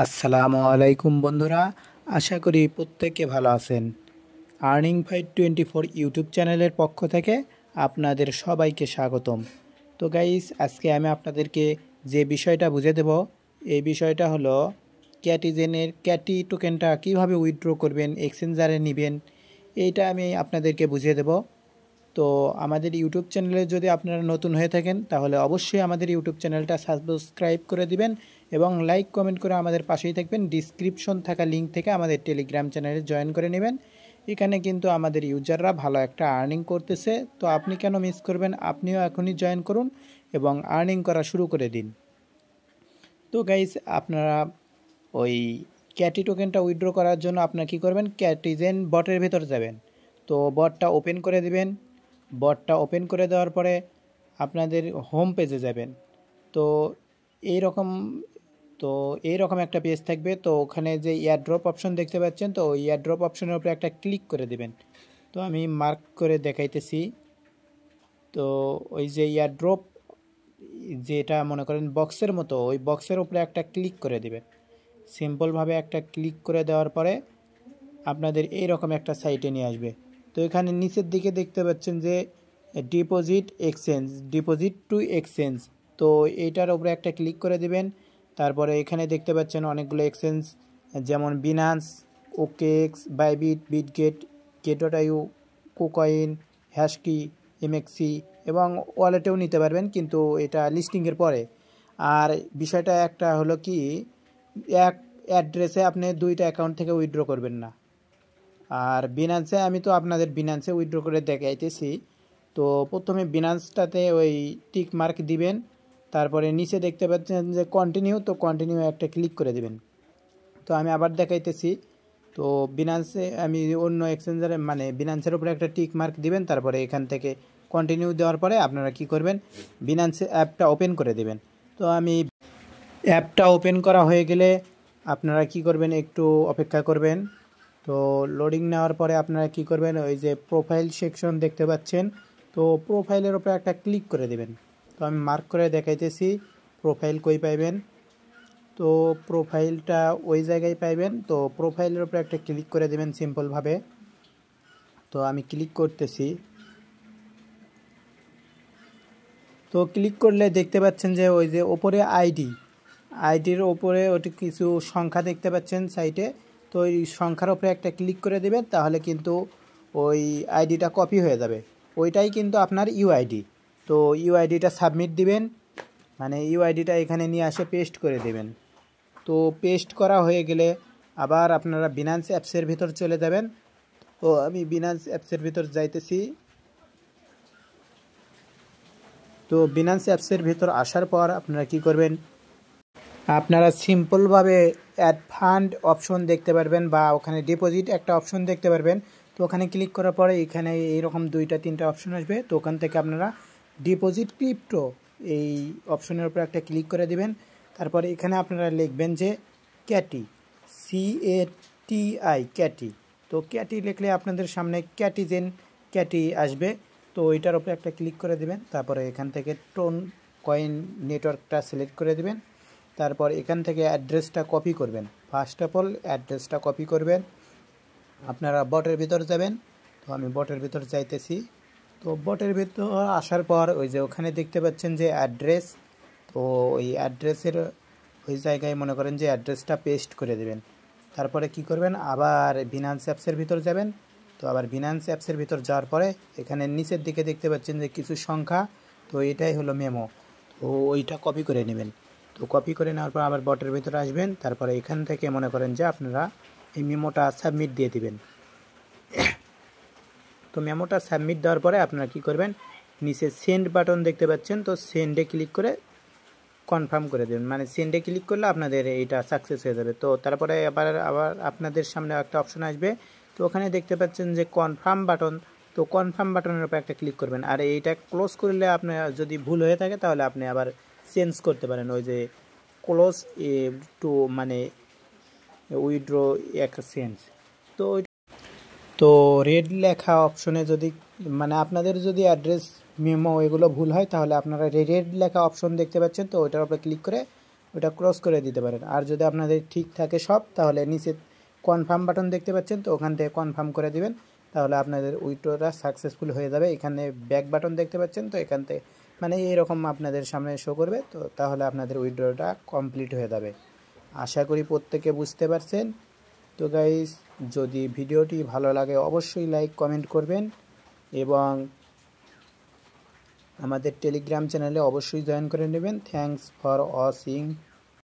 আসসালামু আলাইকুম বন্ধুরা, আশা করি প্রত্যেকে ভালো আছেন। আর্নিং ফাইট 24 ইউটিউব চ্যানেলের পক্ষ থেকে আপনাদের সবাইকে স্বাগতম। তো গাইস, আজকে আমি আপনাদেরকে যে বিষয়টা বুঝিয়ে দেব, এই বিষয়টা হলো ক্যাটিজেনের ক্যাটি টোকেনটা কিভাবে উইথড্র করবেন, এক্সচেঞ্জারে নেবেন, এইটা আমি আপনাদেরকে বুঝিয়ে দেব। তো আমাদের ইউটিউব চ্যানেলে যদি আপনারা নতুন হয়ে থাকেন তাহলে অবশ্যই আমাদের ইউটিউব চ্যানেলটা সাবস্ক্রাইব করে দিবেন এবং লাইক কমেন্ট করে আমাদের পাশেই থাকবেন। ডিসক্রিপশন থাকা লিঙ্ক থেকে আমাদের টেলিগ্রাম চ্যানেলে জয়েন করে নেবেন। এখানে কিন্তু আমাদের ইউজাররা ভালো একটা আর্নিং করতেছে, তো আপনি কেন মিস করবেন? আপনিও এখনই জয়েন করুন এবং আর্নিং করা শুরু করে দিন। তো গাইস, আপনারা ওই ক্যাটি টোকেনটা উইথড্র করার জন্য আপনারা কী করবেন, ক্যাটিজেন বটের ভেতর যাবেন। তো বটটা ওপেন করে দিবেন। বটটা ওপেন করে দেওয়ার পরে আপনাদের হোম পেজে যাবেন। তো এইরকম তো এইরকম একটা পেজ থাকবে। তো ওখানে যে এয়ারড্রপ অপশন দেখতে পাচ্ছেন, তো ওই এয়ারড্রপ অপশনের উপরে একটা ক্লিক করে দেবেন। তো আমি মার্ক করে দেখাইতেছি। তো ওই যে এয়ারড্রপ, যেটা মনে করেন বক্সের মতো, ওই বক্সের উপরে একটা ক্লিক করে দেবেন। সিম্পলভাবে একটা ক্লিক করে দেওয়ার পরে আপনাদের এইরকম একটা সাইটে নিয়ে আসবে। তো এখানে নিচের দিকে দেখতে পাচ্ছেন যে ডিপোজিট টু এক্সচেঞ্জ। তো এইটার উপরে একটা ক্লিক করে দিবেন। তারপরে এখানে দেখতে পাচ্ছেন অনেকগুলো এক্সচেঞ্জ, যেমন Binance, OKX, Bybit, Bitget, Gate io, KuCoin, HashKey, MEXC এবং ওয়ালেটেও নিতে পারবেন, কিন্তু এটা লিস্টিংয়ের পরে। আর বিষয়টা একটা হলো কি, এক অ্যাড্রেসে আপনি দুইটা অ্যাকাউন্ট থেকে উইথড্র করবেন না। আর বিনান্সে আমি তো আপনাদের বিনান্সে উইথড্র করে দেখাইতেছি। তো প্রথমে বিনান্সটাতে ওই টিক মার্ক দিবেন, তারপরে নিচে দেখতে পাচ্ছেন যে কন্টিনিউ, তো কন্টিনিউ একটা ক্লিক করে দিবেন। তো আমি আবার দেখাইতেছি। তো বিনান্সে আমি অন্য এক্সচেঞ্জারে মানে বিনান্সের উপরে একটা টিক মার্ক দিবেন, তারপরে এখান থেকে কন্টিনিউ দেওয়ার পরে আপনারা কি করবেন, বিনান্সে অ্যাপটা ওপেন করে দেবেন। তো আমি অ্যাপটা ওপেন করা হয়ে গেলে আপনারা কি করবেন, একটু অপেক্ষা করবেন। তো লোডিং নেওয়ার পরে আপনারা কি করবেন, ওই যে প্রোফাইল সেকশন দেখতে পাচ্ছেন, তো প্রোফাইলের উপরে একটা ক্লিক করে দেবেন। তো আমি মার্ক করে দেখাইতেছি প্রোফাইল কই পাইবেন। তো প্রোফাইলটা ওই জায়গায় পাইবেন। তো প্রোফাইলের উপরে একটা ক্লিক করে দেবেন সিম্পলভাবে। তো আমি ক্লিক করতেছি। তো ক্লিক করলে দেখতে পাচ্ছেন যে ওই যে ওপরে আইডির ওপরে ওটি কিছু সংখ্যা দেখতে পাচ্ছেন সাইটে। তো ওই সংখ্যার ওপরে একটা ক্লিক করে দেবেন, তাহলে কিন্তু ওই আইডিটা কপি হয়ে যাবে। ওইটাই কিন্তু আপনার ইউআইডি। তো ইউআইডিটা সাবমিট দিবেন, মানে ইউআইডিটা এখানে নিয়ে আসে পেস্ট করে দেবেন। তো পেস্ট করা হয়ে গেলে আবার আপনারা বিনান্স অ্যাপসের ভিতর চলে যাবেন। তো আমি বিনান্স অ্যাপসের ভিতর যাইতেছি। তো বিনান্স অ্যাপসের ভিতর আসার পর আপনারা কি করবেন, আপনারা সিম্পলভাবে অ্যাড ফান্ড অপশন দেখতে পারবেন, বা ওখানে ডিপোজিট একটা অপশন দেখতে পারবেন। তো ওখানে ক্লিক করার পরে এখানে এইরকম দুইটা তিনটা অপশন আসবে। তো ওখান থেকে আপনারা ডিপোজিট ক্রিপ্টো এই অপশনের উপর একটা ক্লিক করে দিবেন। তারপরে এখানে আপনারা লিখবেন যে ক্যাটি, CATI, ক্যাটি। তো ক্যাটি লিখলে আপনাদের সামনে ক্যাটি আসবে। তো ওইটার উপরে একটা ক্লিক করে দিবেন। তারপরে এখান থেকে টোন কয়েন নেটওয়ার্কটা সিলেক্ট করে দিবেন। তারপর এখান থেকে অ্যাড্রেসটা কপি করবেন। ফার্স্ট অফ অল অ্যাড্রেসটা কপি করবেন। আপনারা বটের ভিতর যাবেন। তো আমি বটের ভিতর যাইতেছি। তো বটের ভিতর আসার পর ওই যে ওখানে দেখতে পাচ্ছেন যে অ্যাড্রেস, তো ওই অ্যাড্রেসের ওই জায়গায় মনে করেন যে অ্যাড্রেসটা পেস্ট করে দেবেন। তারপরে কি করবেন, আবার বিনান্স অ্যাপসের ভিতর যাবেন। তো আবার বিনান্স অ্যাপসের ভিতর যাওয়ার পরে এখানে নিচের দিকে দেখতে পাচ্ছেন যে কিছু সংখ্যা, তো এটাই হলো মেমো। তো ওইটা কপি করে নেবেন। তো কপি করে নেওয়ার পর আবার বটের ভিতরে আসবেন। তারপরে এখান থেকে মনে করেন যে আপনারা এই মেমোটা সাবমিট দিয়ে দিবেন। তো মেমোটা সাবমিট দেওয়ার পরে আপনারা কি করবেন, নিচে সেন্ড বাটন দেখতে পাচ্ছেন, তো সেন্ডে ক্লিক করে কনফার্ম করে দেবেন। মানে সেন্ডে ক্লিক করলে আপনাদের এইটা সাকসেস হয়ে যাবে। তো তারপরে আবার আপনাদের সামনে একটা অপশন আসবে। তো ওখানে দেখতে পাচ্ছেন যে কনফার্ম বাটন, তো কনফার্ম বাটনের উপর একটা ক্লিক করবেন। আর এইটা ক্লোজ করলে আপনার যদি ভুল হয়ে থাকে তাহলে আপনি আবার চেঞ্জ করতে পারেন, ওই যে ক্লোজ টু মানে উইথড্র এক্সচেঞ্জ। তো তো রেড লেখা অপশনে যদি মানে আপনাদের যদি অ্যাড্রেস মেমো এগুলো ভুল হয় তাহলে আপনারা রেড লেখা অপশন দেখতে পাচ্ছেন, তো ওইটার উপরে ক্লিক করে ওটা ক্রস করে দিতে পারেন। আর যদি আপনাদের ঠিক থাকে সব, তাহলে নিচে কনফার্ম বাটন দেখতে পাচ্ছেন, তো ওখান থেকে কনফার্ম করে দিবেন, তাহলে আপনাদের উইথড্রটা সাকসেসফুল হয়ে যাবে। এখানে ব্যাক বাটন দেখতে পাচ্ছেন, তো এখান থেকে মানে এরকম আপনাদের সামনে শো করবে, তো তাহলে আপনাদের উইথড্রটা কমপ্লিট হয়ে যাবে। আশা করি প্রত্যেকে বুঝতে পারছেন। তো গাইস, যদি ভিডিওটি ভালো লাগে অবশ্যই লাইক কমেন্ট করবেন এবং আমাদের টেলিগ্রাম চ্যানেলে অবশ্যই জয়েন করে নেবেন। Thanks for watching.